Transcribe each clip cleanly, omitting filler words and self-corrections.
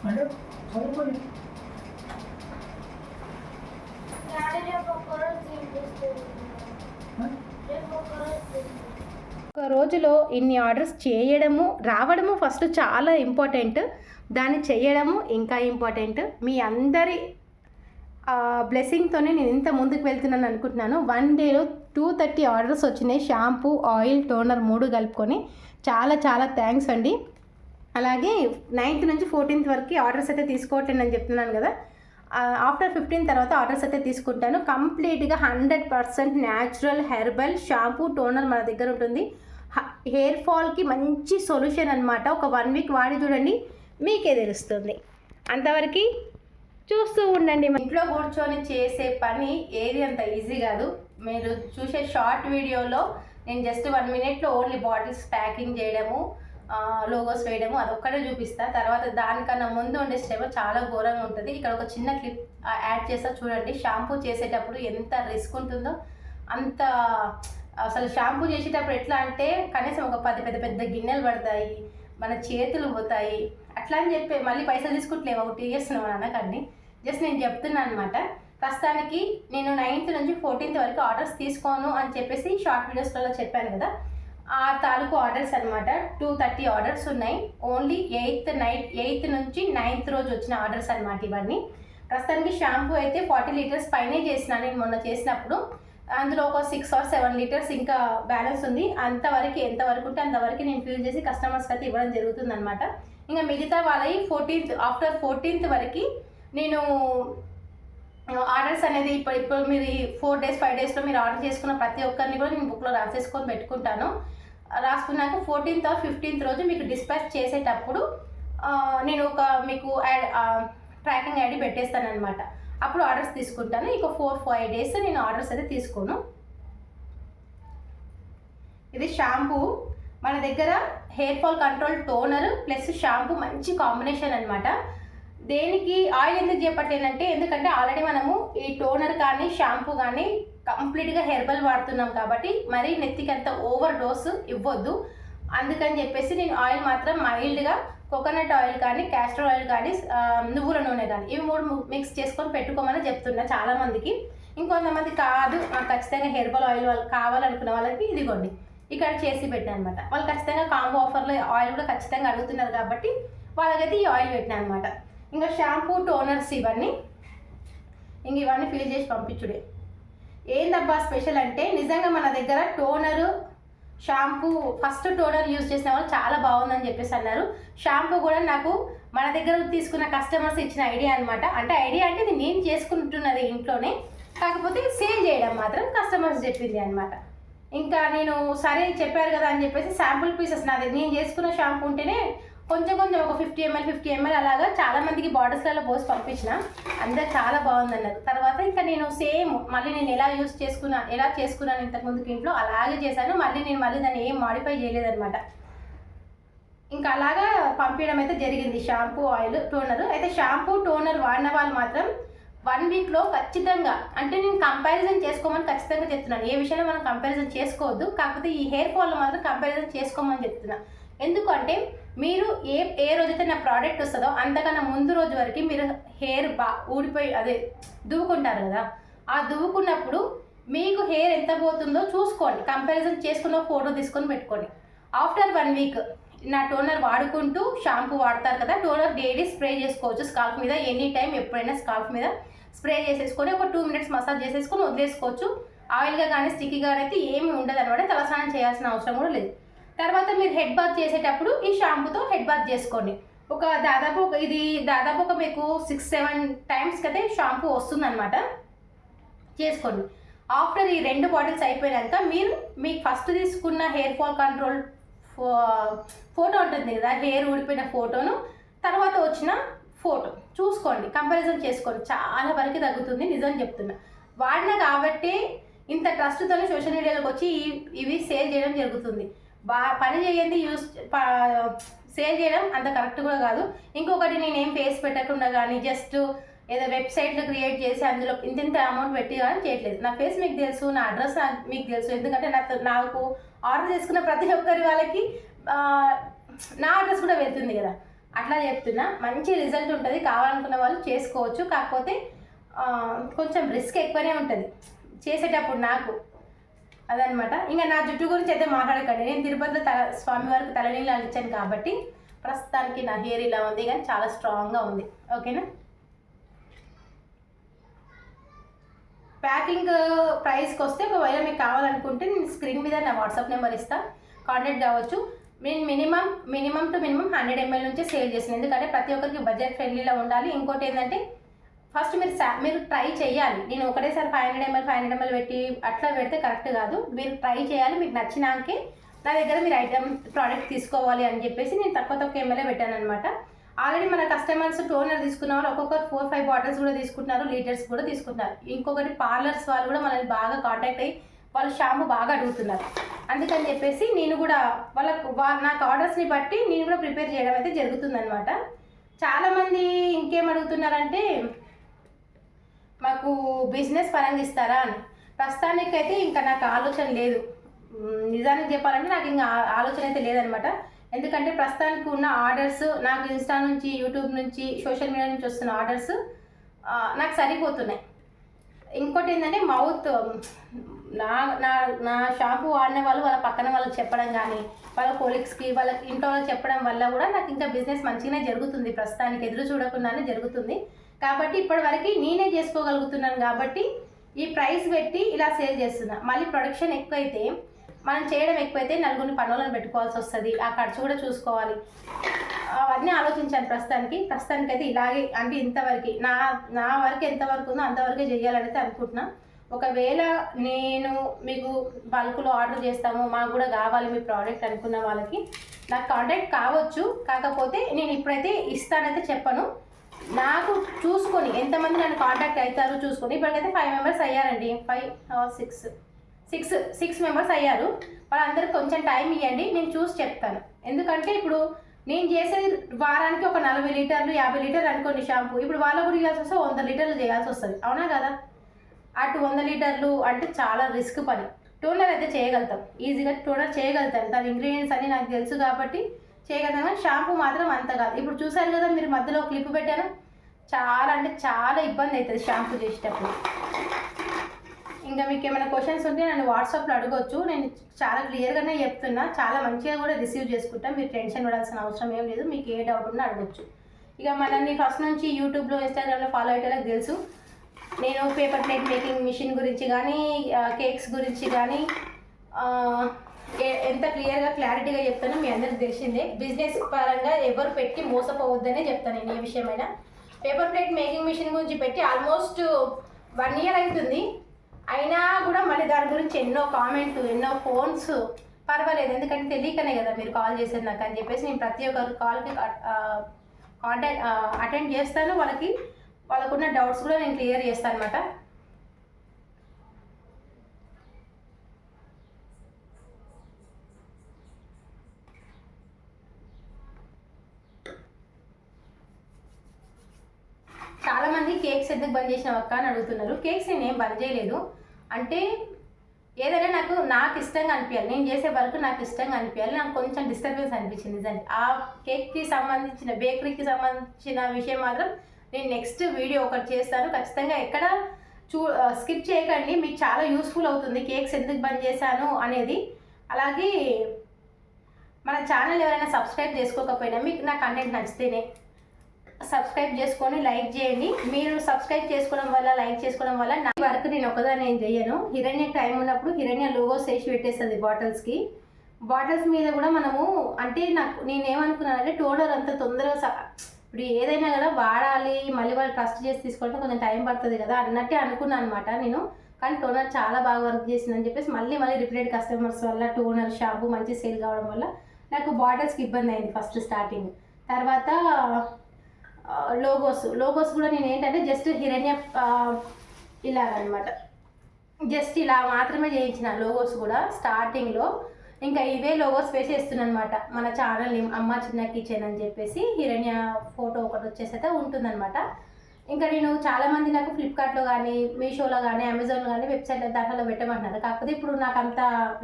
అంటే చదువుకొని ఒక రోజులో ఇన్ని ఆర్డర్స్ చేయడము రావడము ఫస్ట్ చాలా ఇంపార్టెంట్, దాన్ని చేయడము ఇంకా ఇంపార్టెంట్. మీ అందరి బ్లెస్సింగ్తోనే నేను ఇంత ముందుకు వెళ్తున్నాను అనుకుంటున్నాను. 1 డేలో 230 ఆర్డర్స్ వచ్చినాయి, షాంపూ, ఆయిల్, టోనర్ 3 కలుపుకొని. చాలా చాలా థ్యాంక్స్ అండి. అలాగే 9th నుంచి 14th వరకు ఆర్డర్స్ అయితే తీసుకోవట్లేదు అని చెప్తున్నాను కదా. ఆఫ్టర్ 15 తర్వాత ఆర్డర్స్ అయితే తీసుకుంటాను. కంప్లీట్గా 100% న్యాచురల్ హెర్బల్ షాంపూ, టోనర్ మన దగ్గర ఉంటుంది. హెయిర్ ఫాల్కి మంచి సొల్యూషన్ అనమాట. ఒక 1 వీక్ వాడి చూడండి, మీకే తెలుస్తుంది. అంతవరకు చూస్తూ ఉండండి. ఇంట్లో కూర్చొని చేసే పని ఏది అంత ఈజీ కాదు. మీరు చూసే షార్ట్ వీడియోలో నేను జస్ట్ 1 మినిట్లో ఓన్లీ బాటిల్స్ ప్యాకింగ్ చేయడము, లోగోస్ వేయడము అదొక్కటే చూపిస్తా. తర్వాత దానికన్నా ముందు ఉండే శ్రమ చాలా ఘోరంగా ఉంటుంది. ఇక్కడ ఒక చిన్న క్లిప్ యాడ్ చేస్తా చూడండి. షాంపూ చేసేటప్పుడు ఎంత రిస్క్ ఉంటుందో అంత. అసలు షాంపూ చేసేటప్పుడు ఎట్లా అంటే కనీసం ఒక 10 పెద్ద పెద్ద గిన్నెలు పడతాయి, మన చేతులు పోతాయి. అట్లా అని చెప్పి మళ్ళీ పైసలు తీసుకుంటలేవు, ఒకటి చేస్తున్నాం అని అనకండి. జస్ట్ నేను చెప్తున్నాను అనమాట. ప్రస్తుతానికి నేను 9th నుంచి 14th వరకు ఆర్డర్స్ తీసుకోను అని చెప్పేసి షార్ట్ వీడియోస్లలో చెప్పాను కదా. ఆ తాలూకు ఆర్డర్స్ అనమాట. 230 ఆర్డర్స్ ఉన్నాయి. ఓన్లీ 8th నుంచి 9th రోజు వచ్చిన ఆర్డర్స్ అనమాట ఇవన్నీ. ప్రస్తుతానికి షాంపూ అయితే 40 లీటర్స్ పైనే చేసినాను నేను మొన్న చేసినప్పుడు. అందులో ఒక 6 or 7 లీటర్స్ ఇంకా బ్యాలెన్స్ ఉంది. అంతవరకు ఎంతవరకు ఉంటే అంతవరకు నేను ఫిల్ చేసి కస్టమర్స్కి అయితే ఇవ్వడం జరుగుతుంది అనమాట. ఇంకా మిగతా వాళ్ళవి ఆఫ్టర్ 14th వరకు నేను ఆర్డర్స్ అనేది ఇప్పుడు మీరు 4 days 5 daysలో మీరు ఆర్డర్ చేసుకున్న ప్రతి ఒక్కరిని కూడా నేను బుక్లో రాసేసుకొని పెట్టుకుంటాను. రాసుకున్నాక 14th or 15th రోజు మీకు డిస్పాచ్ చేసేటప్పుడు నేను మీకు ట్రాకింగ్ ఐడి పెట్టేస్తాను అనమాట. అప్పుడు ఆర్డర్స్ తీసుకుంటాను. ఇక 4-5 days నేను ఆర్డర్స్ అయితే తీసుకోను. ఇది షాంపూ మన దగ్గర hair fall control toner plus shampoo మంచి కాంబినేషన్ అనమాట. దేనికి ఆయిల్ ఎందుకు చెప్పట్లేదంటే ఎందుకంటే ఆల్రెడీ మనము ఈ టోనర్ కానీ షాంపూ కానీ కంప్లీట్గా హెర్బల్ వాడుతున్నాం కాబట్టి మరీ నెత్తికి అంత ఓవర్ డోస్ ఇవ్వద్దు. అందుకని చెప్పేసి నేను ఆయిల్ మాత్రం మైల్డ్గా కోకోనట్ ఆయిల్ కానీ, క్యాస్టర్ ఆయిల్ కానీ, నువ్వుల నూనె కానీ ఇవి 3 మిక్స్ చేసుకొని పెట్టుకోమని చెప్తున్నా చాలామందికి. ఇంకొంతమంది కాదు నాకు ఖచ్చితంగా హెర్బల్ ఆయిల్ వాళ్ళు కావాలనుకున్న వాళ్ళకి ఇదిగోండి ఇక్కడ చేసి పెట్టాను అనమాట. వాళ్ళు ఖచ్చితంగా కాంబో ఆఫర్లో ఆయిల్ కూడా ఖచ్చితంగా అడుగుతున్నారు కాబట్టి వాళ్ళకైతే ఈ ఆయిల్ పెట్టినా అనమాట. ఇంకా షాంపూ, టోనర్స్ ఇవన్నీ ఫిల్ చేసి పంపించుడే. ఏందబ్బా స్పెషల్ అంటే నిజంగా మన దగ్గర toner, shampoo first toner use చేసిన వాళ్ళు చాలా బాగుందని చెప్పేసి అన్నారు. షాంపూ కూడా నాకు మన దగ్గర తీసుకున్న కస్టమర్స్ ఇచ్చిన ఐడియా అనమాట. అంటే ఐడియా అంటే ఇది నేను చేసుకుంటున్నది ఇంట్లోనే, కాకపోతే సేల్ చేయడం మాత్రం కస్టమర్స్ చెప్పింది అనమాట. ఇంకా నేను సరే చెప్పారు కదా అని చెప్పేసి శాంపుల్ పీసెస్ నాది నేను చేసుకున్న షాంపూ ఉంటేనే కొంచెం ఒక 50 ml అలాగా చాలామందికి బాటిల్స్లలో పోసి పంపించిన. అందరు చాలా బాగుందన్నారు. తర్వాత ఇంకా నేను సేమ్ మళ్ళీ నేను ఎలా చేసుకున్నాను ఇంతకుముందుకు ఇంట్లో అలాగే చేశాను. మళ్ళీ దాన్ని ఏం మాడిఫై చేయలేదన్నమాట. ఇంకా అలాగా పంపించడం అయితే జరిగింది షాంపూ, ఆయిల్, టోనర్. అయితే షాంపూ, టోనర్ వాడిన వాళ్ళు మాత్రం 1 వీక్లో ఖచ్చితంగా, అంటే నేను కంపారిజన్ చేసుకోమని ఖచ్చితంగా చెప్తున్నాను. ఏ విషయంలో మనం కంపారిజన్ చేసుకోవద్దు, కాకపోతే ఈ హెయిర్ ఫాల్లో మాత్రం కంపారిజన్ చేసుకోమని చెప్తున్నాను. ఎందుకంటే మీరు ఏ రోజైతే నా ప్రోడక్ట్ వస్తుందో అంతకన్నా ముందు రోజు వరకు మీరు హెయిర్ ఊడిపోయి దువ్వుకుంటారు కదా. ఆ దువ్వుకున్నప్పుడు మీకు హెయిర్ ఎంత పోతుందో చూసుకోండి, కంపారిజన్ చేసుకున్న ఫోటో తీసుకొని పెట్టుకోండి. ఆఫ్టర్ 1 వీక్ నా టోనర్ వాడుకుంటూ షాంపూ వాడతారు కదా, టోనర్ డైలీ స్ప్రే చేసుకోవచ్చు స్కాల్ప్ మీద. ఎనీ టైం ఎప్పుడైనా స్కాల్ప్ మీద స్ప్రే చేసేసుకొని ఒక 2 minutes మసాజ్ చేసేసుకొని వదిలేసుకోవచ్చు. ఆయిల్గా కానీ స్టిక్కీగా అయితే ఏమి ఉండదు అనమాట. తలస్నానం చేయాల్సిన అవసరం కూడా లేదు. తర్వాత మీరు హెడ్ బాత్ చేసేటప్పుడు ఈ షాంపూతో హెడ్ బాత్ చేసుకోండి. దాదాపు మీకు 6-7 times అయితే షాంపూ వస్తుందన్నమాట. చేసుకోండి. ఆఫ్టర్ ఈ 2 బాటిల్స్ అయిపోయాక మీకు ఫస్ట్ తీసుకున్న హెయిర్ ఫాల్ కంట్రోల్ ఫోటో ఉంటుంది కదా, హెయిర్ ఊడిపోయిన ఫోటోను, తర్వాత వచ్చిన ఫోటో చూసుకోండి, కంపారిజన్ చేసుకోండి. చాలా వరకు తగ్గుతుంది, నిజం చెప్తున్నా. వాడినా కాబట్టి ఇంత ట్రస్ట్తో సోషల్ మీడియాలోకి వచ్చి ఇవి సేల్ చేయడం జరుగుతుంది. పని చేయండి సేల్ చేయడం అంత కరెక్ట్ కూడా కాదు. ఇంకొకటి నేనేం ఫేస్ పెట్టకుండా కానీ జస్ట్ ఏదో వెబ్సైట్లో క్రియేట్ చేసి అందులో ఇంత అమౌంట్ పెట్టి కానీ చేయట్లేదు. నా ఫేస్ మీకు తెలుసు, నా అడ్రస్ మీకు తెలుసు. ఎందుకంటే నాకు ఆర్డర్ చేసుకున్న ప్రతి ఒక్కరి వాళ్ళకి నా అడ్రస్ కూడా వెళ్తుంది కదా. అట్లా చెప్తున్నా. మంచి రిజల్ట్ ఉంటుంది, కావాలనుకున్న వాళ్ళు చేసుకోవచ్చు. కాకపోతే కొంచెం రిస్క్ ఎక్కువనే ఉంటుంది చేసేటప్పుడు నాకు, అదనమాట. ఇంకా నా జుట్టు గురించి అయితే మాట్లాడకండి. నేను తిరుపతిలో స్వామివారికి తలనీళ్ళు అలిచాను కాబట్టి ప్రస్తుతానికి నా హెయిర్ ఇలా ఉంది, కానీ చాలా స్ట్రాంగ్గా ఉంది. ఓకేనా. ప్యాకింగ్ ప్రైస్కి వస్తే ఒకవేళ మీకు కావాలనుకుంటే నేను స్క్రీన్ మీద నా వాట్సాప్ నెంబర్ ఇస్తాను, కాంటాక్ట్ కావచ్చు. నేను మినిమం టు మినిమం 100 ml నుంచి సేల్ చేసాను, ఎందుకంటే ప్రతి ఒక్కరికి బడ్జెట్ ఫ్రెండ్లీలో ఉండాలి. ఇంకోటి ఏంటంటే ఫస్ట్ మీరు ట్రై చేయాలి. నేను ఒకటేసారి 500 ml పెట్టి అట్లా పెడితే కరెక్ట్ కాదు. మీరు ట్రై చేయాలి, మీకు నచ్చినాకే నా దగ్గర మీరు ఐటమ్ ప్రోడక్ట్ తీసుకోవాలి అని చెప్పేసి నేను తక్కువ ఎంఎల్ఏ పెట్టాను అనమాట. ఆల్రెడీ మన కస్టమర్స్ టోనర్ తీసుకున్న వాళ్ళు ఒక్కొక్కరు 4-5 బాటిల్స్ కూడా తీసుకుంటున్నారు, లీటర్స్ కూడా తీసుకుంటున్నారు. ఇంకొకటి పార్లర్స్ వాళ్ళు కూడా మనల్ని బాగా కాంటాక్ట్ అయ్యి వాళ్ళు షాంపూ బాగా అడుగుతున్నారు. అందుకని చెప్పేసి నేను కూడా నాకు ఆర్డర్స్ని బట్టి నేను కూడా ప్రిపేర్ చేయడం అయితే జరుగుతుందనమాట. చాలామంది ఇంకేం అడుగుతున్నారంటే మాకు బిజినెస్ పరంగా ఇస్తారా అని. ప్రస్తుతానికైతే ఇంకా నాకు ఆలోచన లేదు, నిజానికి చెప్పాలంటే నాకు ఇంకా ఆలోచన అయితే లేదనమాట. ఎందుకంటే ప్రస్తుతానికి ఉన్న ఆర్డర్స్ నాకు ఇన్స్టా నుంచి, యూట్యూబ్ నుంచి, సోషల్ మీడియా నుంచి వస్తున్న ఆర్డర్స్ నాకు సరిపోతున్నాయి. ఇంకోటి ఏంటంటే మౌత్ నా నా నా షాంపూ వాడిన వాళ్ళు వాళ్ళ పక్కన వాళ్ళకి చెప్పడం కానీ, వాళ్ళ కోలీగ్స్కి, వాళ్ళ ఇంట్లో వాళ్ళకి చెప్పడం వల్ల కూడా నాకు ఇంకా బిజినెస్ మంచిగానే జరుగుతుంది. ప్రస్తుతానికి ఎదురు చూడకుండానే జరుగుతుంది. కాబట్టి ఇప్పటివరకు నేనే చేసుకోగలుగుతున్నాను కాబట్టి ఈ ప్రైస్ పెట్టి ఇలా సేల్ చేస్తున్నా. మళ్ళీ ప్రొడక్షన్ ఎక్కువైతే, మనం చేయడం ఎక్కువైతే నలుగురిని పనులను పెట్టుకోవాల్సి వస్తుంది, ఆ ఖర్చు కూడా చూసుకోవాలి. అవన్నీ ఆలోచించాను. ప్రస్తుతానికి అయితే ఇలాగే, అంటే ఇంతవరకు నా వరకు ఎంతవరకు ఉందో అంతవరకే చేయాలనైతే అనుకుంటున్నా. ఒకవేళ నేను మీకు బల్క్లో ఆర్డర్ చేస్తాము, మాకు కూడా కావాలి మీ ప్రోడక్ట్ అనుకున్న వాళ్ళకి నాకు కాంటాక్ట్ కావచ్చు. కాకపోతే నేను ఇప్పుడైతే ఇస్తానైతే చెప్పను. నాకు చూసుకొని ఎంతమంది నన్ను కాంటాక్ట్ అవుతారు చూసుకొని, ఇప్పటికైతే 5 మెంబర్స్ అయ్యారండి. 5 or 6 మెంబర్స్ అయ్యారు. వాళ్ళందరికీ కొంచెం టైం ఇవ్వండి, నేను చూసి చెప్తాను. ఎందుకంటే ఇప్పుడు నేను చేసేది వారానికి ఒక 40 లీటర్లు 50 లీటర్లు అనుకోండి షాంపూ. ఇప్పుడు వాళ్ళకు కూడా ఇవ్వాల్సి వస్తే 100 లీటర్లు చేయాల్సి వస్తుంది, అవునా కదా. అటు 100 లీటర్లు అంటే చాలా రిస్క్ పని. టోనర్ అయితే చేయగలుగుతాం, ఈజీగా టోనర్ చేయగలుగుతాం. దాని ఇంగ్రీడియంట్స్ అన్నీ నాకు తెలుసు కాబట్టి చేయగలుగుతాం. కానీ షాంపూ మాత్రం అంత కాదు. ఇప్పుడు చూసారు కదా మీరు, మధ్యలో క్లిప్ పెట్టాను. చాలా అంటే చాలా ఇబ్బంది అవుతుంది షాంపూ చేసేటప్పుడు. ఇంకా మీకు ఏమైనా క్వశ్చన్స్ ఉంటే నన్ను వాట్సాప్లో అడగవచ్చు, నేను చాలా క్లియర్గానే చెప్తున్నా. చాలా మంచిగా కూడా రిసీవ్ చేసుకుంటాం, మీరు టెన్షన్ పడాల్సిన అవసరం ఏం లేదు. మీకు ఏ డౌట్ ఉన్నా అడగచ్చు. ఇక మనల్ని ఫస్ట్ నుంచి యూట్యూబ్లో, ఇన్స్టాగ్రామ్లో ఫాలో అయ్యేలా తెలుసు. నేను పేపర్ ప్లేట్ మేకింగ్ మిషన్ గురించి కానీ, కేక్స్ గురించి కానీ ఎంత క్లారిటీగా చెప్తానో మీ అందరికి తెలిసిందే. బిజినెస్ పరంగా ఎవరు పెట్టి మోసపోవద్దనే చెప్తాను నేను ఏ విషయమైనా. పేపర్ ప్లేట్ మేకింగ్ మిషన్ గురించి పెట్టి ఆల్మోస్ట్ 1 year అవుతుంది. అయినా కూడా మళ్ళీ దాని గురించి ఎన్నో కామెంట్లు, ఎన్నో ఫోన్స్. పర్వాలేదు, ఎందుకంటే తెలియకనే కదా మీరు కాల్ చేసేది నాకు అని చెప్పేసి నేను ప్రతి ఒక్కరి కాల్కి అటెండ్ చేస్తాను. వాళ్ళకున్న డౌట్స్ కూడా నేను క్లియర్ చేస్తాను అనమాట. చాలామంది కేక్స్ ఎందుకు బంద్ చేసిన అక్క అని అడుగుతున్నారు. కేక్స్ నేను ఏం బంద్ చేయలేదు. అంటే ఏదైనా నాకు ఇష్టంగా అనిపించాలి, నేను చేసే వర్క్ నాకు ఇష్టంగా అనిపించాలి. నాకు కొంచెం డిస్టర్బెన్స్ అనిపించింది నిజంగా. ఆ కేక్కి సంబంధించిన, బేకరీకి సంబంధించిన విషయం మాత్రం నేను నెక్స్ట్ వీడియో ఒకటి చేస్తాను ఖచ్చితంగా. ఎక్కడ స్కిప్ చేయకండి, మీకు చాలా యూస్ఫుల్ అవుతుంది కేక్స్ ఎందుకు బంద్ చేశాను అనేది. అలాగే మన ఛానల్ ఎవరైనా సబ్స్క్రైబ్ చేసుకోకపోయినా, మీకు నా కంటెంట్ నచ్చితేనే సబ్స్క్రైబ్ చేసుకొని లైక్ చేయండి. మీరు సబ్స్క్రైబ్ చేసుకోవడం వల్ల, లైక్ చేసుకోవడం వల్ల నా వర్క్ నేను ఒకదాన్ని ఏం చేయను. హిరణ్య టైం ఉన్నప్పుడు హిరణ్య లోగోస్ వేసి పెట్టేస్తుంది బాటిల్స్ మీద కూడా మనము. అంటే నేనేమనుకున్నానంటే టోనర్ అంత తొందరగా, ఇప్పుడు ఏదైనా కదా వాడాలి, మళ్ళీ వాళ్ళు ట్రస్ట్ చేసి తీసుకోవడం కొంచెం టైం పడుతుంది కదా అన్నట్టే అనుకున్నాను అనమాట నేను. కానీ టోనర్ చాలా బాగా వర్క్ చేసిందని చెప్పేసి మళ్ళీ రిపీటెడ్ కస్టమర్స్ వల్ల టోనర్ షాంపూ మంచి సేల్ కావడం వల్ల నాకు బాటిల్స్కి ఇబ్బంది అయింది ఫస్ట్ స్టార్టింగ్. తర్వాత లోగోస్ కూడా నేను ఏంటంటే జస్ట్ హిరణ్య ఇలాగనమాట, జస్ట్ ఇలా మాత్రమే చేయించిన లోగోస్ కూడా స్టార్టింగ్లో. ఇంకా ఇవే లోగోస్ వేసేస్తున్నాను అనమాట. మన ఛానల్ అమ్మ చిన్న కిచెన్ అని చెప్పేసి హిరణ్య ఫోటో ఒకటి వచ్చేసి అయితే ఉంటుందన్నమాట. ఇంకా నేను చాలామంది నాకు ఫ్లిప్కార్ట్లో కానీ, మీషోలో కానీ, అమెజాన్లో కానీ వెబ్సైట్ దాంట్లో పెట్టమంటున్నారు. కాకపోతే ఇప్పుడు నాకు అంత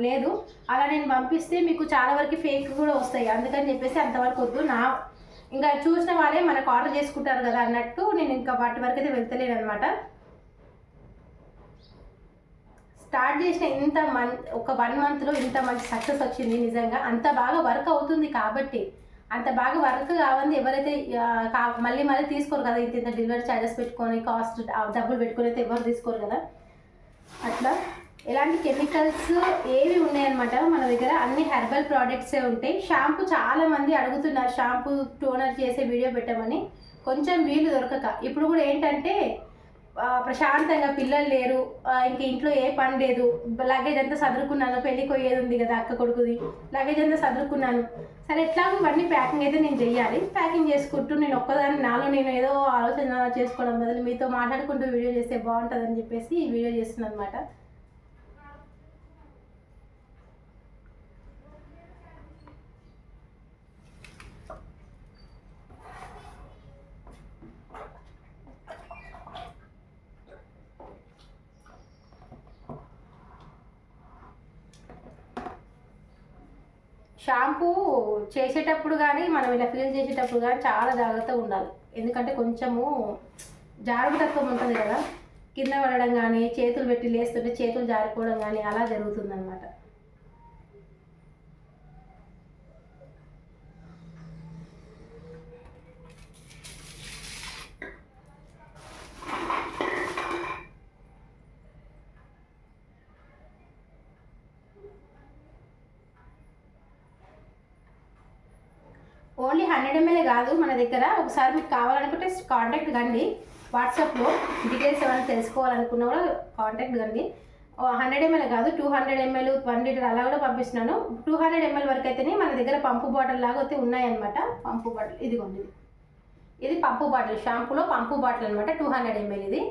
లేదు. అలా నేను పంపిస్తే మీకు చాలా వరకు ఫేక్ కూడా వస్తాయి. అందుకని చెప్పేసి అంతవరకు వద్దు. ఇంకా చూసిన వాళ్ళే మనకు ఆర్డర్ చేసుకుంటారు కదా అన్నట్టు నేను ఇంకా వాటి వరకు అయితే వెళ్తలేను అనమాట. స్టార్ట్ చేసిన ఒక 1 మంత్లో ఇంత మంచి సక్సెస్ వచ్చింది. నిజంగా అంత బాగా వర్క్ అవుతుంది కాబట్టి, అంత బాగా వర్క్ కావంది ఎవరైతే మళ్ళీ తీసుకోరు కదా, ఇంత డెలివరీ ఛార్జెస్ పెట్టుకొని కాస్ట్ డబ్బులు పెట్టుకొని అయితే ఎవరు తీసుకోరు కదా. అట్లా ఎలాంటి కెమికల్స్ ఏవి ఉన్నాయన్నమాట మన దగ్గర, అన్ని హెర్బల్ ప్రోడక్ట్సే ఉంటాయి. షాంపూ చాలామంది అడుగుతున్నారు షాంపూ టోనర్ చేసే వీడియో పెట్టమని, కొంచెం వీలు దొరకక. ఇప్పుడు కూడా ఏంటంటే ప్రశాంతంగా పిల్లలు లేరు, ఇంక ఇంట్లో ఏ పని లేదు, లగేజ్ అంతా సదురుకున్నాను, పెళ్ళికి పోయేది ఉంది కదా అక్క కొడుకుది, లగేజ్ అంతా సదురుకున్నాను. సరే ఎట్లాగో ఇవన్నీ ప్యాకింగ్ అయితే నేను చెయ్యాలి. ప్యాకింగ్ చేసుకుంటూ నేను ఒక్కదాన్ని నాలో నేను ఏదో ఆలోచన చేసుకోవడం బదులు మీతో మాట్లాడుకుంటూ వీడియో చేస్తే బాగుంటుందని చెప్పేసి ఈ వీడియో చేస్తున్నాను అనమాట. షాంపూ చేసేటప్పుడు కానీ మనం ఇలా ఫిల్ చేసేటప్పుడు కానీ చాలా జాగ్రత్తగా ఉండాలి. ఎందుకంటే కొంచెము జాగ్రత్తత్వం ఉంటుంది కదా, కింద పడడం కానీ, చేతులు పెట్టి లేస్తుంటే చేతులు జారిపోవడం కానీ అలా జరుగుతుందన్నమాట. ఓన్లీ 100 ml కాదు మన దగ్గర. ఒకసారి మీకు కావాలనుకుంటే కాంటాక్ట్ కండి, వాట్సాప్లో డీటెయిల్స్ ఏమైనా తెలుసుకోవాలనుకున్నా కూడా కాంటాక్ట్ కండి. 100 ml కాదు, 200 ml 1 లీటర్ అలా కూడా పంపిస్తున్నాను. 200 ml వరకు అయితేనే మన దగ్గర పంపు బాటిల్ లాగా అయితే ఉన్నాయన్నమాట. పంపు బాటిల్ ఇదిగోండి, ఇది పంపు బాటిల్, షాంపూలో పంపు బాటిల్ అనమాట. 200 ml ఇది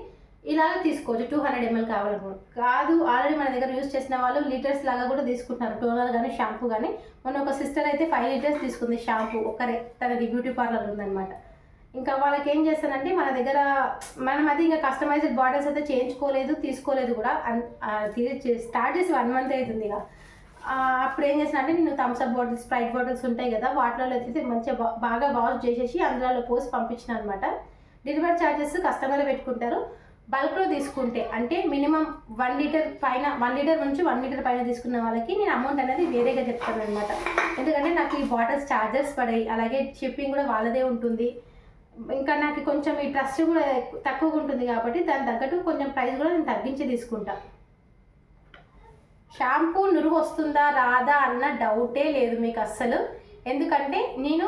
ఇలాగ తీసుకోవచ్చు. 200 ml కావాలనుకుంటున్నాను కాదు, ఆల్రెడీ మన దగ్గర యూజ్ చేసిన వాళ్ళు లీటర్స్ లాగా కూడా తీసుకుంటున్నారు, టోనర్ కానీ షాంపూ కానీ. మొన్న ఒక సిస్టర్ అయితే 5 లీటర్స్ తీసుకుంది షాంపూ ఒక్కరే, తనకి బ్యూటీ పార్లర్ ఉందన్నమాట. ఇంకా వాళ్ళకి ఏం చేస్తానంటే మన దగ్గర మనం అది ఇంకా కస్టమైజ్డ్ బాటిల్స్ అయితే చేయించుకోలేదు, తీసుకోలేదు కూడా. స్టార్ట్ చేసి 1 మంత్ అవుతుంది ఇక. అప్పుడు ఏం చేసిన అంటే నేను థమ్స్అప్ బాటిల్స్, స్ప్రైట్ బాటిల్స్ ఉంటాయి కదా, వాటిలో అయితే మంచిగా బాగా వాష్ చేసేసి అందులో పోసి పంపించిన అనమాట. డెలివరీ ఛార్జెస్ కస్టమర్ పెట్టుకుంటారు. బల్క్లో తీసుకుంటే అంటే మినిమం 1 లీటర్ పైన, 1 లీటర్ నుంచి 1 మీటర్ పైన తీసుకున్న వాళ్ళకి నేను అమౌంట్ అనేది వేరేగా చెప్తాను అనమాట. ఎందుకంటే నాకు ఈ బాటిల్స్ ఛార్జెస్ పడాయి, అలాగే షిప్పింగ్ కూడా వాళ్ళదే ఉంటుంది. ఇంకా నాకు కొంచెం ఈ ట్రస్ట్ కూడా తక్కువగా ఉంటుంది కాబట్టి దాని తగ్గట్టు కొంచెం ప్రైస్ కూడా నేను తగ్గించి తీసుకుంటా. షాంపూ నురుగు వస్తుందా రాదా అన్న డౌటే లేదు మీకు అస్సలు. ఎందుకంటే నేను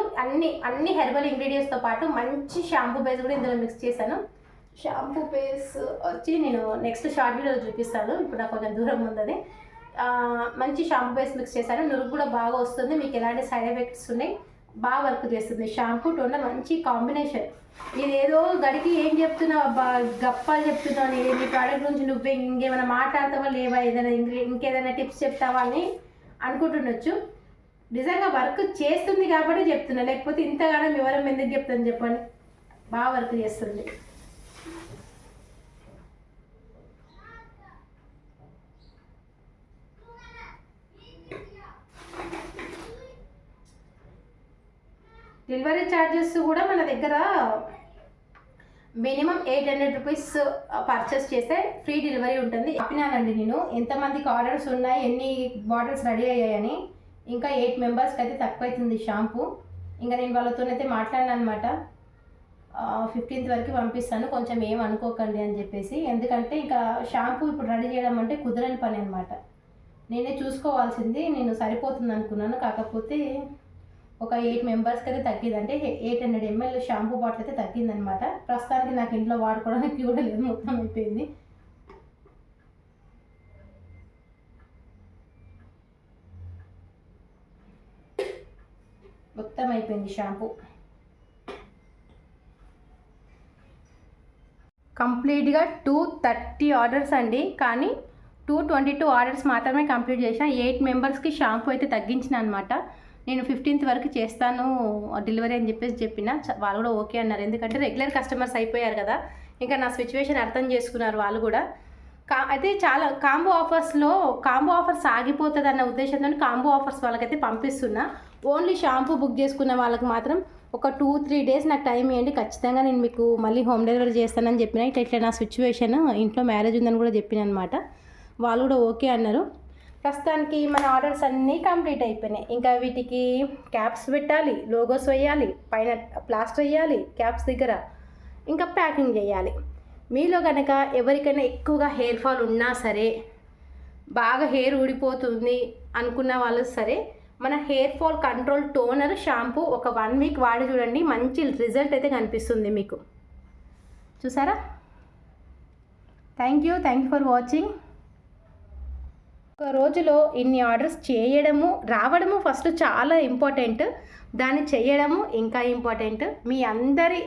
అన్ని హెర్బల్ ఇంగ్రీడియంట్స్తో పాటు మంచి షాంపూ బేస్ కూడా ఇందులో మిక్స్ చేశాను. షాంపూ బేస్ వచ్చి నేను నెక్స్ట్ షార్ట్ వీడియోలో చూపిస్తాను, ఇప్పుడు నాకు కొంచెం దూరం ఉందని. మంచి షాంపూ బేస్ మిక్స్ చేశాను, నురుగు కూడా బాగా వస్తుంది, మీకు ఎలాంటి సైడ్ ఎఫెక్ట్స్ ఉన్నాయి, బాగా వర్క్ చేస్తుంది. షాంపూ టోనర్ మంచి కాంబినేషన్. ఇదేదో గడికి ఏం చెప్తున్నావు గప్పాలు చెప్తున్నావు, నీ ప్రోడక్ట్ గురించి నువ్వే ఇంకేమైనా మాట్లాడతావా లేవా, ఏదైనా ఇంకేదైనా టిప్స్ చెప్తావా అని అనుకుంటుండొచ్చు. నిజంగా వర్క్ చేస్తుంది కాబట్టి చెప్తున్నా, లేకపోతే ఇంతగానో వివరం ఎందుకు చెప్తాను చెప్పండి. బాగా వర్క్ చేస్తుంది. డెలివరీ ఛార్జెస్ కూడా మన దగ్గర మినిమం 800 రూపీస్ పర్చేస్ చేస్తే ఫ్రీ డెలివరీ ఉంటుంది. చెప్పినానండి నేను ఎంతమందికి ఆర్డర్స్ ఉన్నాయి, ఎన్ని బాటిల్స్ రెడీ అయ్యాయని. ఇంకా 8 మెంబర్స్కి అయితే తక్కువ అవుతుంది షాంపూ. ఇంకా నేను వాళ్ళతోనైతే మాట్లాడినా అనమాట, 15th వరకు పంపిస్తాను, కొంచెం ఏం అనుకోకండి అని చెప్పేసి. ఎందుకంటే ఇంకా షాంపూ ఇప్పుడు రెడీ చేయడం అంటే కుదరని పని అనమాట. నేనే చూసుకోవాల్సింది, నేను సరిపోతుంది అనుకున్నాను. కాకపోతే ఒక 8 మెంబర్స్కి అయితే తగ్గింది, అంటే 800 ml షాంపూ బాటిల్ అయితే తగ్గిందనమాట. ప్రస్తుతానికి నాకు ఇంట్లో వాడుకోవడానికి కూడా లేదు, మొత్తం అయిపోయింది. మొత్తం అయిపోయింది షాంపూ. కంప్లీట్గా 230 ఆర్డర్స్ అండి, కానీ 222 ఆర్డర్స్ మాత్రమే కంప్లీట్ చేసిన. 8 మెంబర్స్కి షాంపూ అయితే తగ్గించిన అనమాట. నేను 15th వరకు చేస్తాను డెలివరీ అని చెప్పిన, వాళ్ళు కూడా ఓకే అన్నారు. ఎందుకంటే రెగ్యులర్ కస్టమర్స్ అయిపోయారు కదా, ఇంకా నా సిచ్యువేషన్ అర్థం చేసుకున్నారు వాళ్ళు కూడా. అయితే చాలా కాంబో ఆఫర్స్ ఆగిపోతుంది అన్న ఉద్దేశంతో కాంబో ఆఫర్స్ వాళ్ళకైతే పంపిస్తున్నా. ఓన్లీ షాంపూ బుక్ చేసుకున్న వాళ్ళకి మాత్రం ఒక 2-3 డేస్ నాకు టైం ఇవ్వండి, ఖచ్చితంగా నేను మీకు మళ్ళీ హోమ్ డెలివరీ చేస్తానని చెప్పిన. ఇట్లా నా సిచ్యువేషన్, ఇంట్లో మ్యారేజ్ ఉందని కూడా చెప్పిన అనమాట. వాళ్ళు కూడా ఓకే అన్నారు. ప్రస్తుతానికి మన ఆర్డర్స్ అన్నీ కంప్లీట్ అయిపోయినాయి. ఇంకా వీటికి క్యాప్స్ పెట్టాలి, లోగోస్ వేయాలి, పైన ప్లాస్టర్ వేయాలి క్యాప్స్ దగ్గర, ఇంకా ప్యాకింగ్ చేయాలి. మీలో కనుక ఎవరికైనా ఎక్కువగా హెయిర్ ఫాల్ ఉన్నా సరే, బాగా హెయిర్ ఊడిపోతుంది అనుకున్న వాళ్ళు సరే, మన hair fall control toner shampoo ఒక 1 వీక్ వాడి చూడండి, మంచి రిజల్ట్ అయితే కనిపిస్తుంది మీకు. చూసారా? Thank you for watching. ఒక రోజులో ఇన్ని ఆర్డర్స్ చేయడము రావడము ఫస్ట్ చాలా ఇంపార్టెంట్, దాన్ని చేయడము ఇంకా ఇంపార్టెంట్. మీ అందరి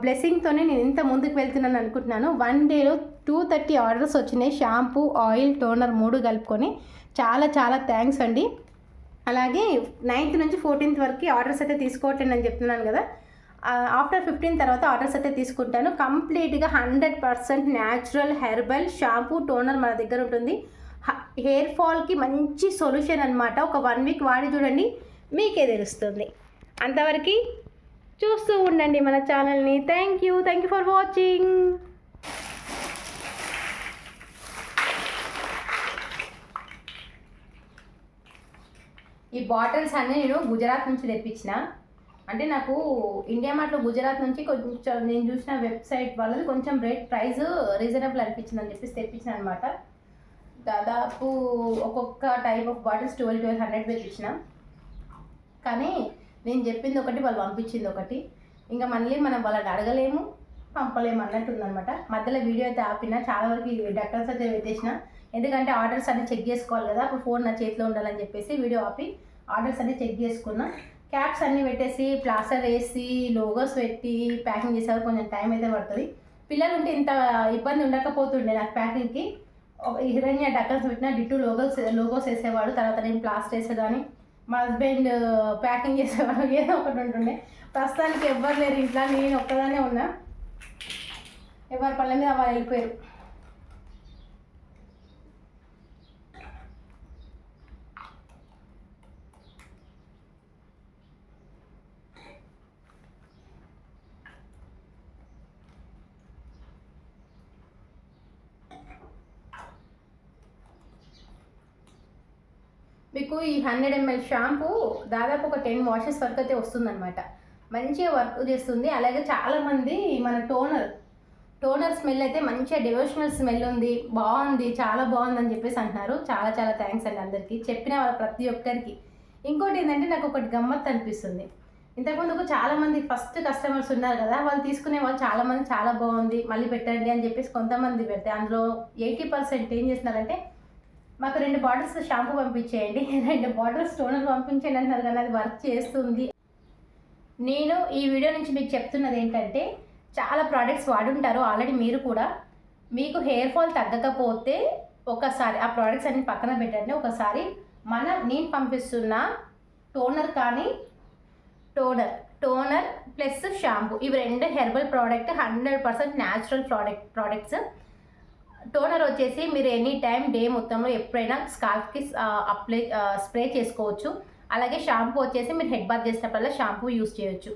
బ్లెస్సింగ్తోనే నేను ఇంత ముందుకు వెళ్తున్నాను అనుకుంటున్నాను. 1 డేలో 230 ఆర్డర్స్ వచ్చినాయి, షాంపూ, ఆయిల్, టోనర్ 3 కలుపుకొని. చాలా చాలా థ్యాంక్స్ అండి. అలాగే 9th నుంచి 14th వరకు ఆర్డర్స్ అయితే తీసుకోవట్లేదు అని చెప్తున్నాను కదా. ఆఫ్టర్ 15 తర్వాత ఆర్డర్స్ అయితే తీసుకుంటాను. కంప్లీట్గా 100% న్యాచురల్ హెర్బల్ షాంపూ, టోనర్ మన దగ్గర ఉంటుంది. హెయిర్ ఫాల్కి మంచి సొల్యూషన్ అనమాట. ఒక 1 వీక్ వాడి చూడండి, మీకే తెలుస్తుంది. అంతవరకు చూస్తూ ఉండండి మన ఛానల్ని. Thank you for watching. ఈ బాటిల్స్ అన్నీ నేను గుజరాత్ నుంచి తెప్పించిన. అంటే నాకు ఇండియా మార్ట్లో గుజరాత్ నుంచి కొంచెం నేను చూసిన వెబ్సైట్ వాళ్ళది కొంచెం ప్రైస్ రీజనబుల్ అనిపించింది అని చెప్పేసి తెప్పించిన అనమాట. దాదాపు ఒక్కొక్క టైప్ ఆఫ్ బాటిల్స్ 1200 తెప్పించిన. కానీ నేను చెప్పింది ఒకటి, వాళ్ళు పంపించింది ఒకటి. ఇంకా మళ్ళీ మనం వాళ్ళని అడగలేము, పంపలేము అన్నట్టుందనమాట. మధ్యలో వీడియో అయితే ఆపిన, చాలా వరకు డక్టర్స్ అయితే పెట్టేసిన. ఎందుకంటే ఆర్డర్స్ అన్నీ చెక్ చేసుకోవాలి కదా, అప్పుడు ఫోన్ నా చేతిలో ఉండాలని చెప్పేసి వీడియో ఆపి ఆర్డర్స్ అన్నీ చెక్ చేసుకున్నా. క్యాప్స్ అన్నీ పెట్టేసి ప్లాస్టర్ వేసి లోగోస్ పెట్టి ప్యాకింగ్ చేసేవారు కొంచెం టైం అయితే పడుతుంది. పిల్లలు ఉంటే ఇంత ఇబ్బంది ఉండకపోతుండే నాకు ప్యాకింగ్కి. హిరణ్య డక్కర్స్ పెట్టిన డిట్టు లోగోస్ వేసేవాడు, తర్వాత నేను ప్లాస్టర్ వేసేదాన్ని, మా హస్బెండ్ ప్యాకింగ్ చేసేవాడు, ఏదో ఒకటి ఉంటుండే. ప్రస్తుతానికి ఎవ్వరు లేరు ఇంట్లో, నేను ఒక్కదానే ఉన్నా. ఎవరి పళ్ళ మీద వాళ్ళు వెళ్ళిపోయారు. మీకు ఈ 100 ml షాంపూ దాదాపు ఒక 10 వాషెస్ వరకు అయితే వస్తుందన్నమాట. మంచిగా వర్క్ చేస్తుంది. అలాగే చాలామంది మన టోనర్ స్మెల్ అయితే మంచిగా డివోషనల్ స్మెల్ ఉంది, బాగుంది, చాలా బాగుంది అని చెప్పేసి అంటున్నారు. చాలా చాలా థ్యాంక్స్ అండి అందరికీ, చెప్పిన వాళ్ళ ప్రతి ఒక్కరికి. ఇంకోటి ఏంటంటే నాకు ఒకటి గమ్మత్తు అనిపిస్తుంది. ఇంతకుముందుకు చాలామంది ఫస్ట్ కస్టమర్స్ ఉన్నారు కదా, వాళ్ళు తీసుకునే వాళ్ళు చాలామంది చాలా బాగుంది మళ్ళీ పెట్టండి అని చెప్పేసి కొంతమంది పెడితే అందులో 80% ఏం చేస్తున్నారంటే, మాకు 2 బాటిల్స్ షాంపూ పంపించేయండి, 2 బాటిల్స్ టోనర్ పంపించండి అంటున్నారు. కానీ అది వర్క్ చేస్తుంది. నేను ఈ వీడియో నుంచి మీకు చెప్తున్నది ఏంటంటే, చాలా ప్రోడక్ట్స్ వాడుంటారు ఆల్రెడీ మీరు కూడా. మీకు హెయిర్ ఫాల్ తగ్గకపోతే ఒకసారి ఆ ప్రోడక్ట్స్ అన్ని పక్కన పెట్టండి. ఒకసారి నేను పంపిస్తున్న టోనర్ కానీ టోనర్ ప్లస్ షాంపూ, ఇవి 2 herbal product, 100% natural products. Toner వచ్చేసి మీరు ఎనీ టైం డే మొత్తంలో ఎప్పుడైనా స్కాల్ప్కి స్ప్రే చేసుకోవచ్చు. అలాగే షాంపూ వచ్చేసి మీరు హెడ్ బాత్ చేసినప్పుడల్లా షాంపూ యూస్ చేయొచ్చు.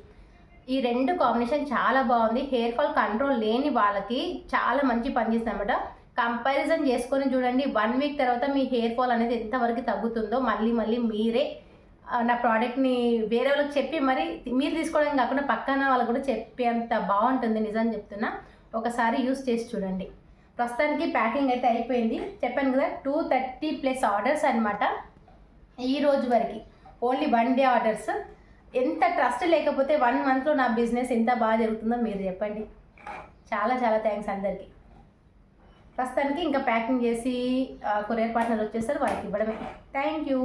ఈ 2 కాంబినేషన్ చాలా బాగుంది. హెయిర్ ఫాల్ కంట్రోల్ లేని వాళ్ళకి చాలా మంచి పనిచేస్తుంది అనమాట. కంపారిజన్ చేసుకొని చూడండి, 1 వీక్ తర్వాత మీ హెయిర్ ఫాల్ అనేది ఎంతవరకు తగ్గుతుందో. మళ్ళీ మీరే నా ప్రోడక్ట్ని వేరే వాళ్ళకి చెప్పి మరి మీరు తీసుకోవడం కాకుండా పక్కన వాళ్ళకి కూడా చెప్పేంత బాగుంటుంది. నిజం చెప్తున్నా, ఒకసారి యూస్ చేసి చూడండి. ప్రస్తుతానికి ప్యాకింగ్ అయితే అయిపోయింది. చెప్పాను కదా 230+ ఆర్డర్స్ అనమాట ఈ రోజు వరకు. Only 1 day orders. ఎంత ట్రస్ట్ లేకపోతే 1 మంత్లో నా బిజినెస్ ఎంత బాగా జరుగుతుందో మీరు చెప్పండి. చాలా చాలా థ్యాంక్స్ అందరికీ. ప్రస్తుతానికి ఇంకా ప్యాకింగ్ చేసి కొరియర్ పార్ట్నర్ వచ్చేస్తారు, వారికి ఇవ్వడమే. Thank you.